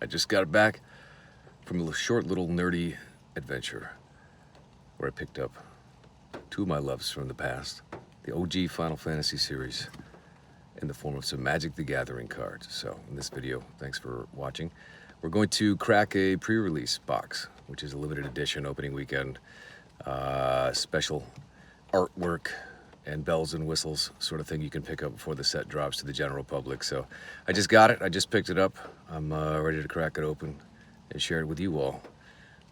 I just got back from a short little nerdy adventure where I picked up two of my loves from the past, the OG Final Fantasy series, in the form of some Magic the Gathering cards. So in this video, thanks for watching, we're going to crack a pre-release box, which is a limited edition opening weekend, special artwork and bells and whistles sort of thing you can pick up before the set drops to the general public. So I just got it, I just picked it up. I'm ready to crack it open and share it with you all.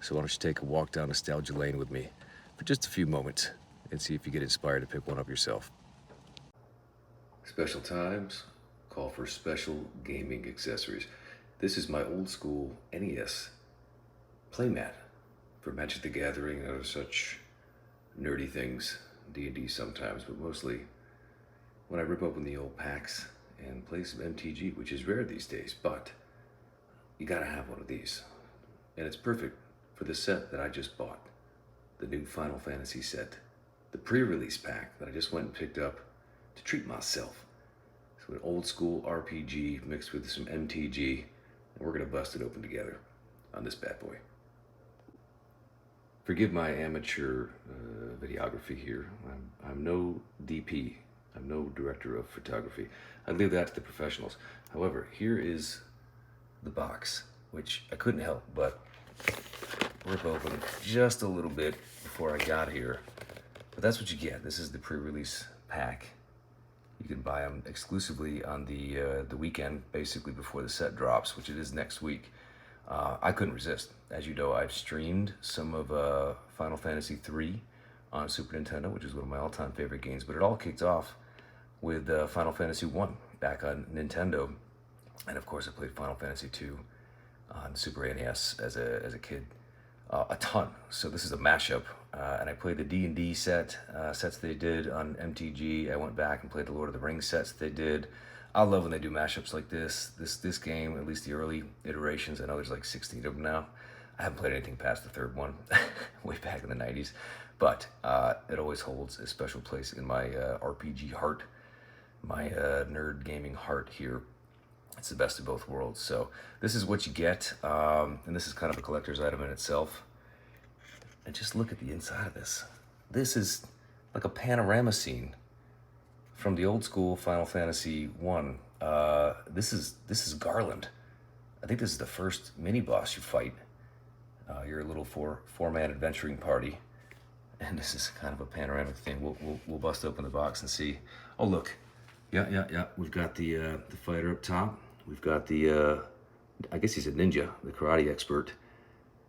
So why don't you take a walk down nostalgia lane with me for just a few moments and see if you get inspired to pick one up yourself. Special times call for special gaming accessories. This is my old school NES Playmat for Magic the Gathering and other such nerdy things. D&D sometimes, but mostly when I rip open the old packs and play some MTG, which is rare these days, but you gotta have one of these. And it's perfect for the set that I just bought, the new Final Fantasy set, the pre-release pack that I just went and picked up to treat myself. So an old school RPG mixed with some MTG, and we're gonna bust it open together on this bad boy. Forgive my amateur videography here. I'm no DP. I'm no director of photography. I leave that to the professionals. However, here is the box, which I couldn't help but rip open just a little bit before I got here. But that's what you get. This is the pre-release pack. You can buy them exclusively on the weekend, basically before the set drops, which it is next week. I couldn't resist. As you know, I've streamed some of Final Fantasy III on Super Nintendo, which is one of my all-time favorite games, but it all kicked off with Final Fantasy I back on Nintendo. And of course, I played Final Fantasy II on Super NES as a kid a ton. So this is a mashup, and I played the D&D sets they did on MTG. I went back and played the Lord of the Rings sets they did. I love when they do mashups like this. This game, at least the early iterations, I know there's like 16 of them now. I haven't played anything past the third one, way back in the 90s. But it always holds a special place in my RPG heart, my nerd gaming heart here. It's the best of both worlds. So this is what you get, and this is kind of a collector's item in itself. And just look at the inside of this. This is like a panorama scene from the old school Final Fantasy I. This is Garland. I think this is the first mini boss you fight. You're a little four-man adventuring party, and this is kind of a panoramic thing. We'll bust open the box and see. Oh look, yeah. We've got the fighter up top. We've got the I guess he's a ninja, the karate expert.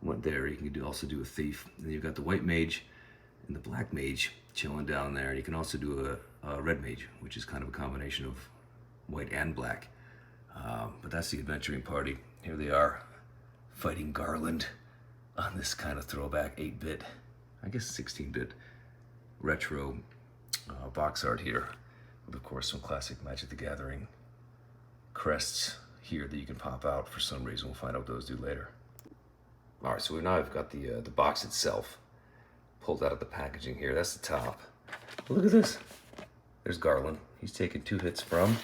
Went there. You can also do a thief. And you've got the white mage and the black mage chilling down there. You can also do a red mage, which is kind of a combination of white and black. But that's the adventuring party. Here they are, fighting Garland on this kind of throwback 8-bit, I guess 16-bit retro box art here. With, of course, some classic Magic the Gathering crests here that you can pop out for some reason. We'll find out what those do later. All right, so now I've got the box itself pulled out of the packaging here. That's the top. Look at this. There's Garland. He's taking 2 hits from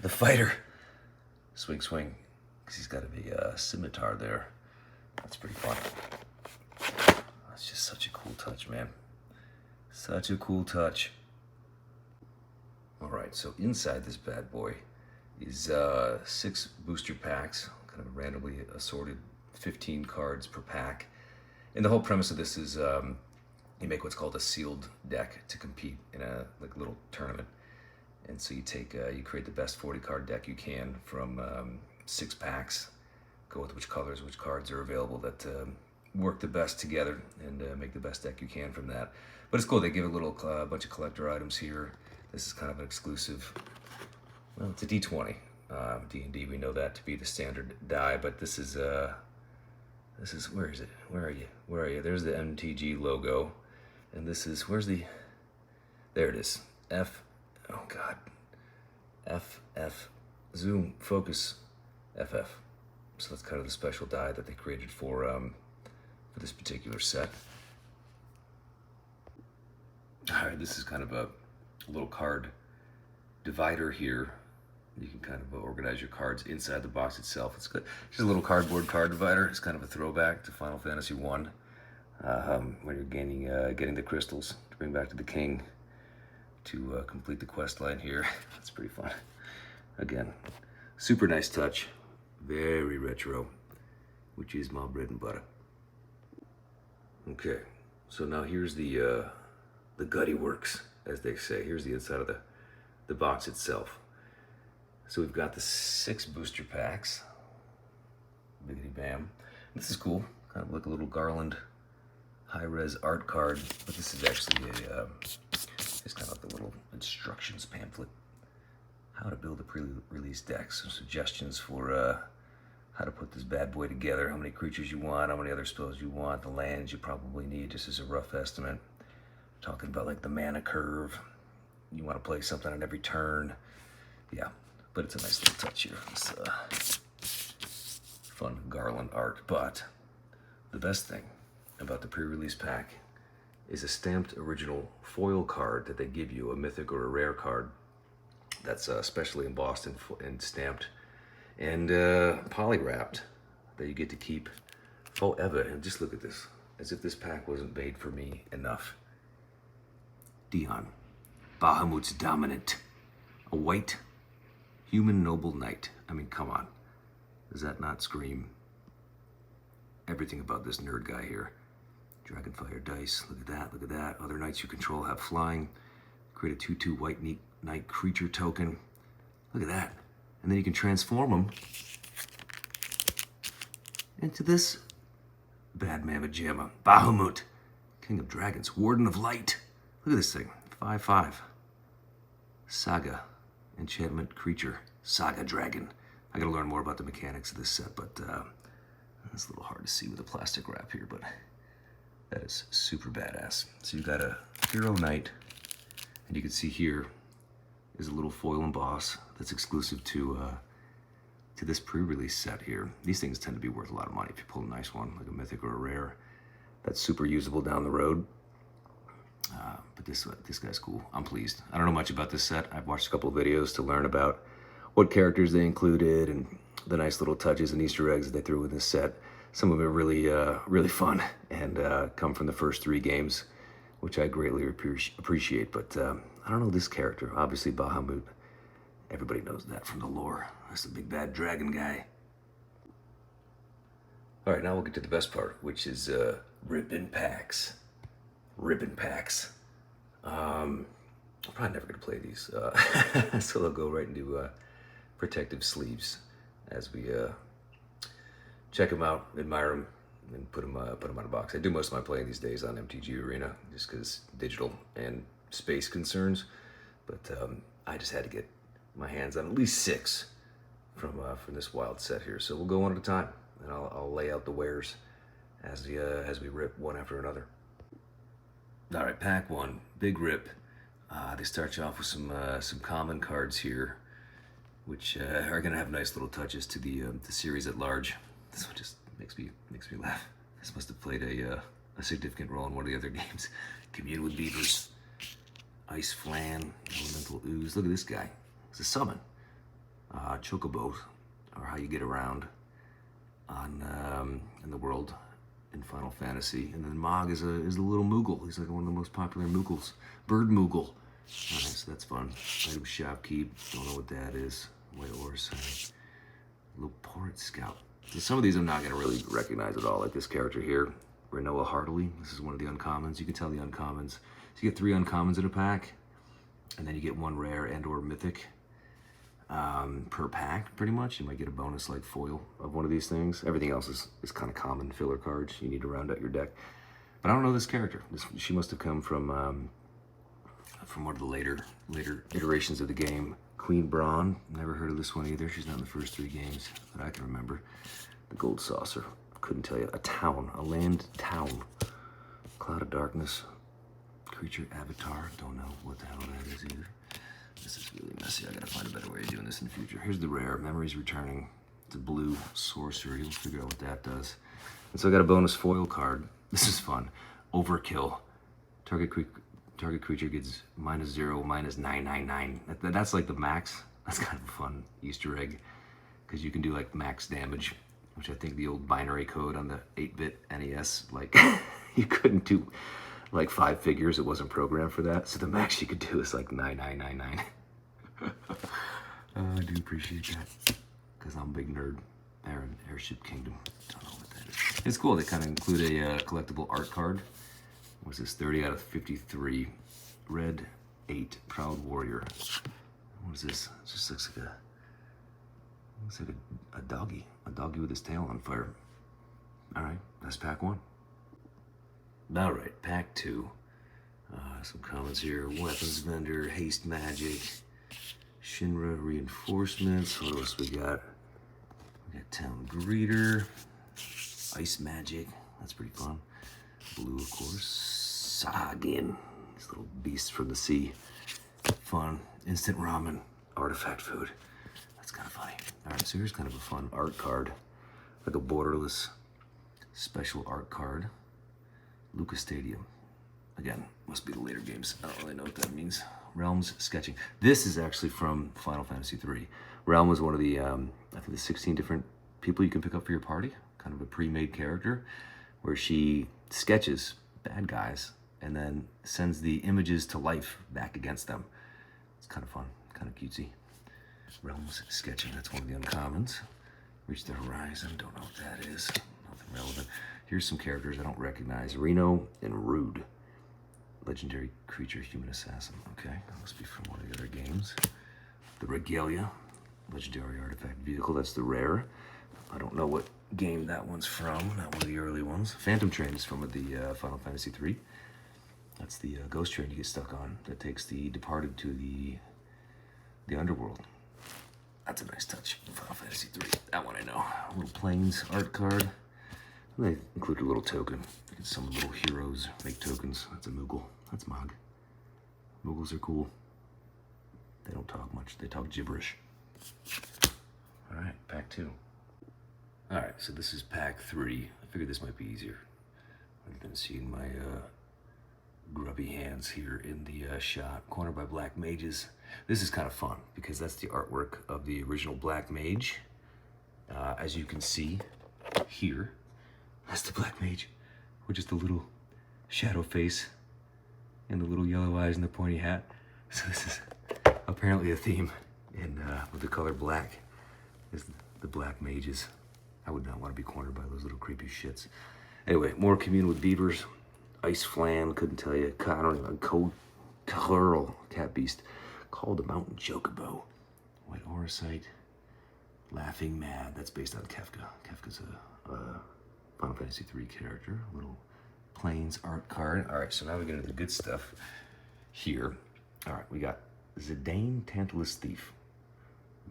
the fighter. Swing, swing. Because he's got a scimitar there. That's pretty fun. That's just such a cool touch, man. Such a cool touch. All right, so inside this bad boy is 6 booster packs, kind of randomly assorted, 15 cards per pack. And the whole premise of this is you make what's called a sealed deck to compete in a little tournament. And so you create the best 40 card deck you can from 6 packs, go with which colors, which cards are available that work the best together, and make the best deck you can from that. But it's cool, they give a little bunch of collector items here. This is kind of an exclusive, well, it's a D20. D&D, we know that to be the standard die, but this is, where is it? Where are you? There's the MTG logo. And this is, there it is. Oh God. FF, zoom, focus, FF. So that's kind of the special die that they created for this particular set. All right, this is kind of a little card divider here. You can kind of organize your cards inside the box itself. It's good. Just a little cardboard card divider. It's kind of a throwback to Final Fantasy 1, when you're getting the crystals to bring back to the king to complete the quest line here. That's pretty fun. Again, super nice touch, very retro, which is my bread and butter. Okay, so now here's the gutty works, as they say. Here's the inside of the box itself. So we've got the 6 booster packs. Biggity bam. This is cool. Kind of like a little Garland high-res art card, but this is actually it's kind of like the little instructions pamphlet. How to build a pre-release deck. Some suggestions for how to put this bad boy together. How many creatures you want, how many other spells you want, the lands you probably need, just as a rough estimate. Talking about like the mana curve. You want to play something on every turn. Yeah, but it's a nice little touch here. It's fun Garland art. But the best thing about the pre-release pack is a stamped original foil card that they give you, a mythic or a rare card that's specially embossed and stamped and poly-wrapped that you get to keep forever. And just look at this, as if this pack wasn't made for me enough. Dion, Bahamut's dominant, a white human noble knight. I mean, come on. Does that not scream everything about this nerd guy here? Dragonfire dice, look at that, look at that. Other knights you control have flying. Create a 2/2 white knight creature token. Look at that. And then you can transform them into this bad mamma jamma. Bahamut, King of Dragons, Warden of Light. Look at this thing, 5/5. Saga, enchantment creature, Saga Dragon. I gotta learn more about the mechanics of this set, but it's a little hard to see with the plastic wrap here, but that is super badass. So you got a Hero Knight, and you can see here is a little foil emboss that's exclusive to this pre-release set here. These things tend to be worth a lot of money if you pull a nice one, like a mythic or a rare. That's super usable down the road. But this guy's cool. I'm pleased. I don't know much about this set. I've watched a couple of videos to learn about what characters they included and the nice little touches and Easter eggs that they threw in this set. Some of it really, really fun and come from the first 3 games, which I greatly appreciate. But I don't know this character. Obviously, Bahamut. Everybody knows that from the lore. That's the big bad dragon guy. All right, now we'll get to the best part, which is ribbon packs. Ribbon packs. I'm probably never gonna play these, so they'll go right into protective sleeves as we check them out, admire them, and put them on a box. I do most of my playing these days on MTG Arena, just because digital and space concerns. But I just had to get my hands on at least 6 from this wild set here. So we'll go one at a time, and I'll lay out the wares as we rip one after another. All right, pack 1, big rip. They start you off with some common cards here, which are gonna have nice little touches to the series at large. This one just makes me laugh. This must have played a significant role in one of the other games. Commune with Beavers, Ice Flan, Elemental Ooze. Look at this guy. It's a summon. Chocobos are how you get around on in the world in Final Fantasy. And then Mog is a little Moogle. He's like one of the most popular Moogles. Bird Moogle. Alright, so that's fun. Item Shopkeep. Don't know what that is. White Horse. Little Port Scout. So some of these I'm not going to really recognize at all, like this character here, Renoa Heartily. This is one of the uncommons. You can tell the uncommons. So you get 3 uncommons in a pack, and then you get 1 rare and or mythic per pack, pretty much. You might get a bonus like foil of one of these things. Everything else is kind of common filler cards. You need to round out your deck. But I don't know this character. She must have come from one of the later iterations of the game. Queen Braun, never heard of this one either. She's not in the first 3 games that I can remember. The Gold Saucer, couldn't tell you. A town, a land town. Cloud of Darkness, creature avatar, don't know what the hell that is either. This is really messy. I gotta find a better way of doing this in the future. Here's the rare, Memories Returning. It's a blue sorcerer. You'll figure out what that does. And so I got a bonus foil card. This is fun. Overkill. Target creature gets -0, -999. That's like the max That's kind of a fun Easter egg, because you can do like max damage, which I think the old binary code on the 8-bit NES, like you couldn't do like 5 figures. It wasn't programmed for that. So the max you could do is like 9999. I do appreciate that, because I'm a big nerd. Airship Kingdom. Don't know what that is. It's cool. They kind of include a collectible art card. What's this? 30 out of 53. Red 8. Proud Warrior. What is this? It just looks like a doggy. A doggy with his tail on fire. Alright, that's pack 1. Alright, pack 2. Some comments here. Weapons vendor, haste magic, Shinra reinforcements. What else we got? We got town greeter, ice magic. That's pretty fun. Blue, of course. Sagin. These little beasts from the sea. Fun. Instant ramen. Artifact food. That's kind of funny. Alright, so here's kind of a fun art card. Like a borderless special art card. Lucas Stadium. Again, must be the later games. I don't really know what that means. Realms sketching. This is actually from Final Fantasy III. Realm was one of the, I think the 16 different people you can pick up for your party. Kind of a pre-made character, where she sketches bad guys and then sends the images to life back against them. It's kind of fun, kind of cutesy. Realms sketching, that's one of the uncommons. Reach the horizon, don't know what that is. Nothing relevant. Here's some characters I don't recognize. Reno and Rude. Legendary creature, human assassin. Okay, that must be from one of the other games. The Regalia, legendary artifact vehicle. That's the rare. I don't know what game that one's from. Not one of the early ones. Phantom Train is from the Final Fantasy III. That's the ghost train you get stuck on that takes the departed to the underworld. That's a nice touch. Final Fantasy III. That one I know. A little Plains art card. And they include a little token. You can summon little heroes, make tokens. That's a Moogle. That's Mog. Moogles are cool. They don't talk much. They talk gibberish. All right, pack 2. All right, so this is pack 3. I figured this might be easier. I've been seeing my grubby hands here in the shot. Cornered by Black Mages. This is kind of fun because that's the artwork of the original Black Mage. As you can see here, that's the Black Mage with just a little shadow face and the little yellow eyes and the pointy hat. So this is apparently a theme in with the color black is the Black Mages. I would not want to be cornered by those little creepy shits. Anyway, more Commune with Beavers. Ice Flan, couldn't tell you. I don't even, Code Curl, Cat Beast. Called the Mountain Chocobo. White Orosite. Laughing Mad. That's based on Kefka. Kefka's a Final Fantasy III character. A little Plains art card. All right, so now we get into the good stuff here. All right, we got Zidane Tantalus Thief.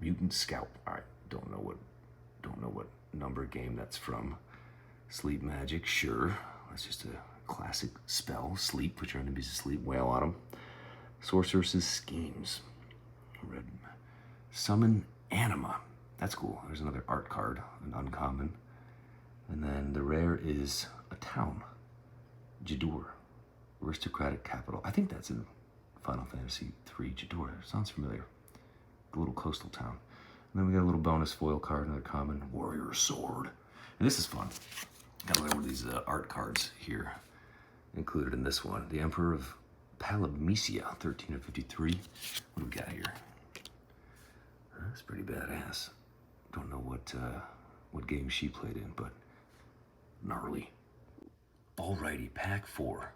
Mutant Scalp. All right, don't know what number game that's from. Sleep Magic, sure. That's just a classic spell. Sleep, put your enemies to sleep. Wail on them. Sorceress's Schemes. Red. Summon Anima. That's cool. There's another art card, an uncommon. And then the rare is a town. Jidoor. Aristocratic capital. I think that's in Final Fantasy III. Jidoor. Sounds familiar. The little coastal town. And then we got a little bonus foil card, another common. Warrior Sword. And this is fun. Got another one of these art cards here included in this one. The Emperor of Palamecia, 13 of 53. What do we got here? That's pretty badass. Don't know what game she played in, but gnarly. Alrighty, pack 4.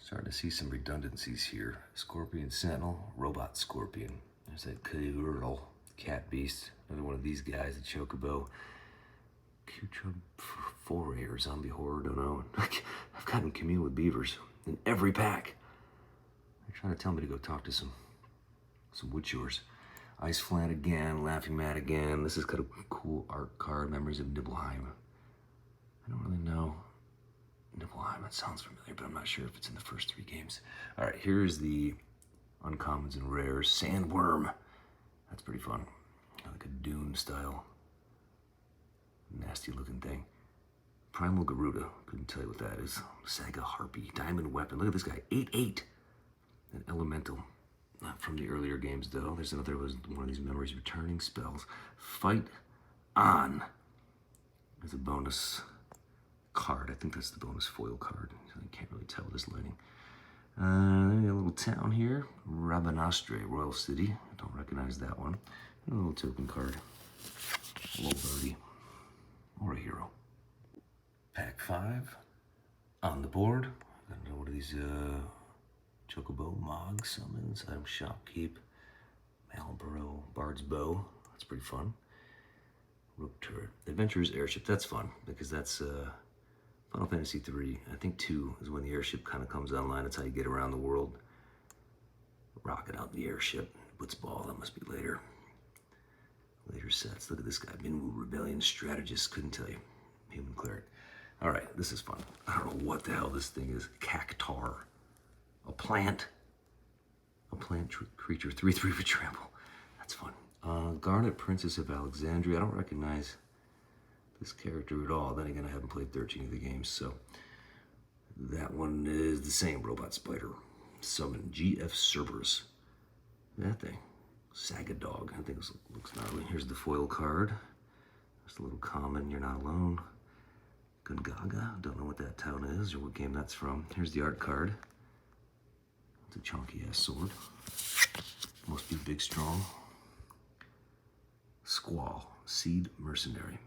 Starting to see some redundancies here. Scorpion Sentinel, Robot Scorpion. There's that Kurl, Cat Beast. Another one of these guys, the Chocobo. Q-Chub Foray or Zombie Horror, don't know. I've gotten Commune with Beavers in every pack. They're trying to tell me to go talk to some wood chores. Ice Flat again, Laughing Mad again. This is kind of a cool art card, Memories of Nibelheim. I don't really know Nibelheim, it sounds familiar, but I'm not sure if it's in the first 3 games. All right, here's the uncommons and rares. Sandworm, that's pretty fun. Like a Dune style. Nasty looking thing. Primal Garuda, couldn't tell you what that is. Saga Harpy, Diamond Weapon, look at this guy, 8/8. An Elemental, Not from the earlier games, though. There's another one of these memories returning spells. Fight on. There's a bonus card. I think that's the bonus foil card. I can't really tell with this lighting. Then we got a little town here. Rabanastre, Royal City. I don't recognize that one. A little token card. A little birdie. Or a hero. Pack 5. On the board. I don't know what are these, Chocobo, Mog, Summons, Item Shop, Keep, Malboro, Bard's Bow. That's pretty fun. Rook Turret. Adventurer's Airship. That's fun because that's Final Fantasy 3. I think 2 is when the airship kind of comes online. That's how you get around the world. Rocket out the airship. Blitzball. That must be later. Later sets. Look at this guy. Minwu Rebellion Strategist. Couldn't tell you. Human Cleric. All right, this is fun. I don't know what the hell this thing is. Cactar. A plant. A plant creature. 3/3 for trample. That's fun. Garnet, Princess of Alexandria. I don't recognize this character at all. Then again, I haven't played 13 of the games, so that one is the same. Robot Spider. Summon GF Cerberus. That thing. Saga Dog. I think this looks gnarly. Here's the foil card. Just a little common. You're not alone. Gungaga. Don't know what that town is or what game that's from. Here's the art card. It's a chunky ass sword. Must be big, strong. Squall. Seed Mercenary.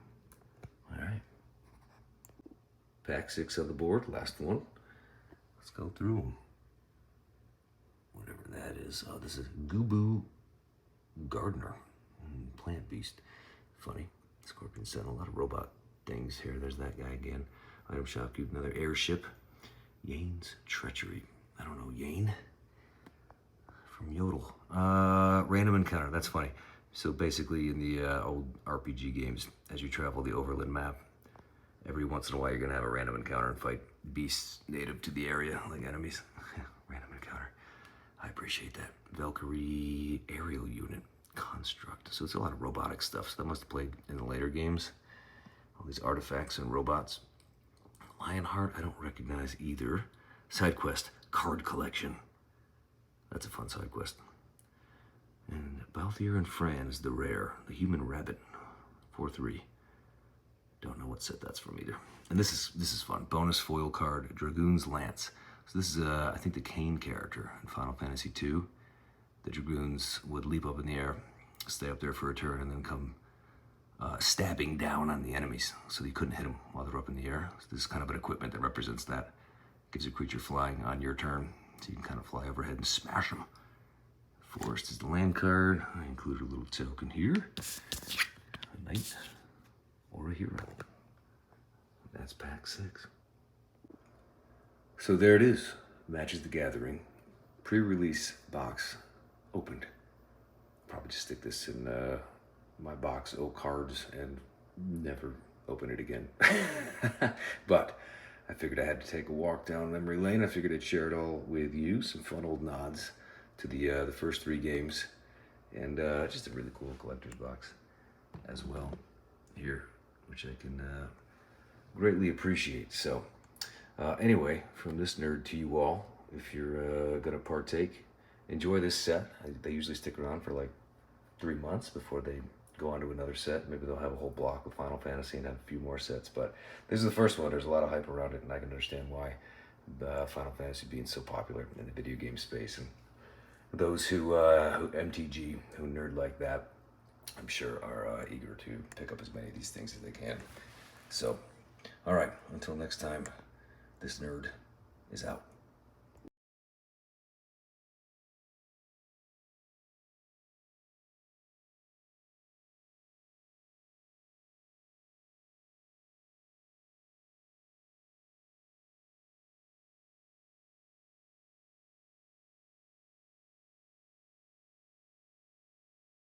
All right. Pack 6 on the board. Last one. Let's go through them. Whatever that is. Oh, this is Gubu Gardener. Plant Beast. Funny. Scorpion Sentinel. A lot of robot things here. There's that guy again. Item Shop Cube. Another airship. Yane's Treachery. I don't know. Yane? From Yodel. Random encounter. That's funny. So basically in the old RPG games, as you travel the overland map, every once in a while you're going to have a random encounter and fight beasts native to the area, like enemies. Random encounter. I appreciate that. Valkyrie aerial unit construct. So it's a lot of robotic stuff. So that must have played in the later games. All these artifacts and robots. Lionheart, I don't recognize either. Side quest, card collection. That's a fun side quest. And Balthier and Fran is the rare. The human rabbit. 4/3. Don't know what set that's from either. And this is fun. Bonus foil card, Dragoon's Lance. So this is, I think, the Cain character in Final Fantasy 2. The Dragoons would leap up in the air, stay up there for a turn, and then come stabbing down on the enemies so that you couldn't hit them while they're up in the air. So this is kind of an equipment that represents that. Gives a creature flying on your turn, so you can kind of fly overhead and smash them. Forest is the land card. I included a little token here. A knight or a hero. That's pack 6. So there it is. Magic the Gathering. Pre-release box opened. Probably just stick this in my box, cards, and never open it again. But I figured I had to take a walk down memory lane. I figured I'd share it all with you. Some fun old nods to the first 3 games. And just a really cool collector's box as well here, which I can greatly appreciate. So anyway, from this nerd to you all, if you're going to partake, enjoy this set. They usually stick around for like 3 months before they go on to another set. Maybe they'll have a whole block with Final Fantasy and have a few more sets. But this is the first one. There's a lot of hype around it, and I can understand why Final Fantasy being so popular in the video game space. And those who MTG, who nerd like that, I'm sure are eager to pick up as many of these things as they can. So, all right, until next time, this nerd is out.